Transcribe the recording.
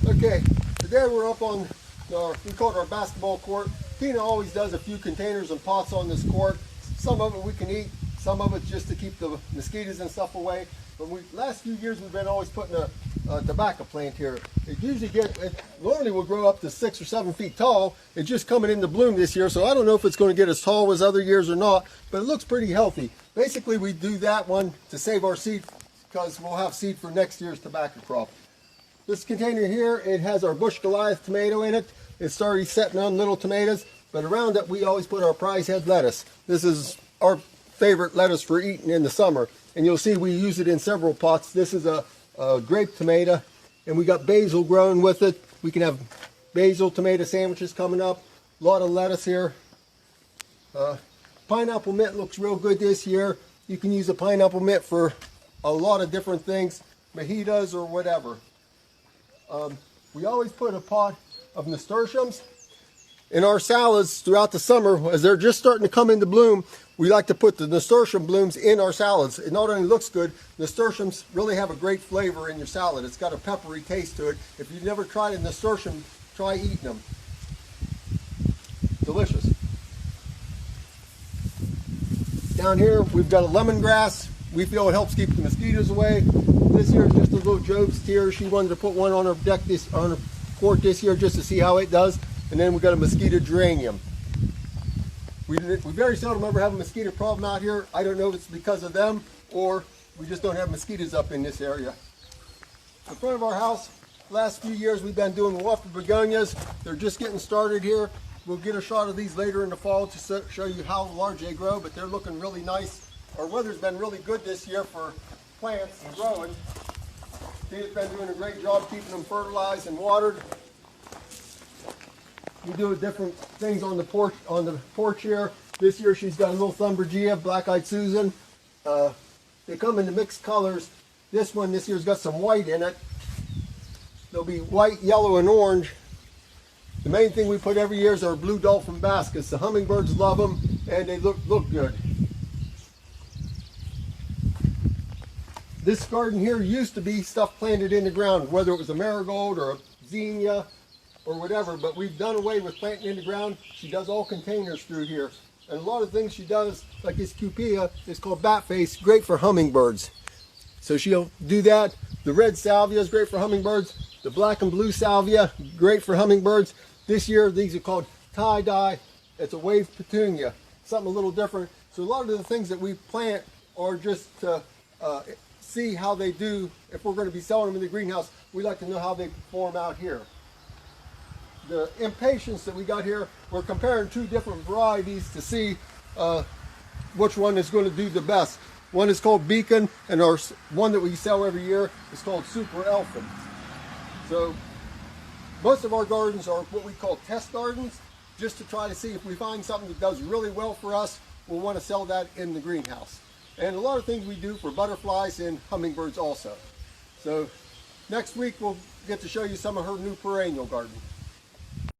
Okay, today we're up on we call it our basketball court. Tina always does a few containers and pots on this court. Some of it we can eat, some of it's just to keep the mosquitoes and stuff away. But last few years we've been always putting a tobacco plant here. It normally will grow up to 6 or 7 feet tall. It's just coming into bloom this year, so I don't know if it's going to get as tall as other years or not, but it looks pretty healthy. Basically we do that one to save our seed because we'll have seed for next year's tobacco crop. This container here, it has our Bush Goliath tomato in it. It's already setting on little tomatoes, but around it we always put our prize head lettuce. This is our favorite lettuce for eating in the summer, and you'll see we use it in several pots. This is a grape tomato, and we got basil growing with it. We can have basil tomato sandwiches coming up. A lot of lettuce here. Pineapple mint looks real good this year. You can use a pineapple mint for a lot of different things, mojitos or whatever. We always put a pot of nasturtiums in our salads throughout the summer. As they're just starting to come into bloom, we like to put the nasturtium blooms in our salads. It not only looks good, nasturtiums really have a great flavor in your salad. It's got a peppery taste to it. If you've never tried a nasturtium, try eating them. Delicious. Down here we've got a lemongrass. We feel it helps keep the mosquitoes away. This here is just a little Job's tear. She wanted to put one on her deck on her court this year just to see how it does. And then we got a mosquito geranium. We very seldom ever have a mosquito problem out here. I don't know if it's because of them or we just don't have mosquitoes up in this area. In front of our house, last few years we've been doing wafted begonias. They're just getting started here. We'll get a shot of these later in the fall to show you how large they grow, but they're looking really nice. Our weather's been really good this year for plants and growing. Tina's been doing a great job keeping them fertilized and watered. We do different things on the porch here. This year she's got a little Thunbergia, Black-Eyed Susan. They come in the mixed colors. This one this year's got some white in it. They'll be white, yellow, and orange. The main thing we put every year is our blue dolphin baskets. The hummingbirds love them and they look good. This garden here used to be stuff planted in the ground, whether it was a marigold or a zinnia or whatever, but we've done away with planting in the ground. She does all containers through here. And a lot of things she does, like this cupia, is called bat face, great for hummingbirds. So she'll do that. The red salvia is great for hummingbirds. The black and blue salvia, great for hummingbirds. This year, these are called tie-dye. It's a wave petunia, something a little different. So a lot of the things that we plant are just to see how they do. If we're going to be selling them in the greenhouse, we like to know how they perform out here. The impatiens that we got here, we're comparing two different varieties to see which one is going to do the best. One is called Beacon, and our one that we sell every year is called Super Elfin. So most of our gardens are what we call test gardens, just to try to see if we find something that does really well for us, we'll want to sell that in the greenhouse. And a lot of things we do for butterflies and hummingbirds also. So next week we'll get to show you some of her new perennial garden.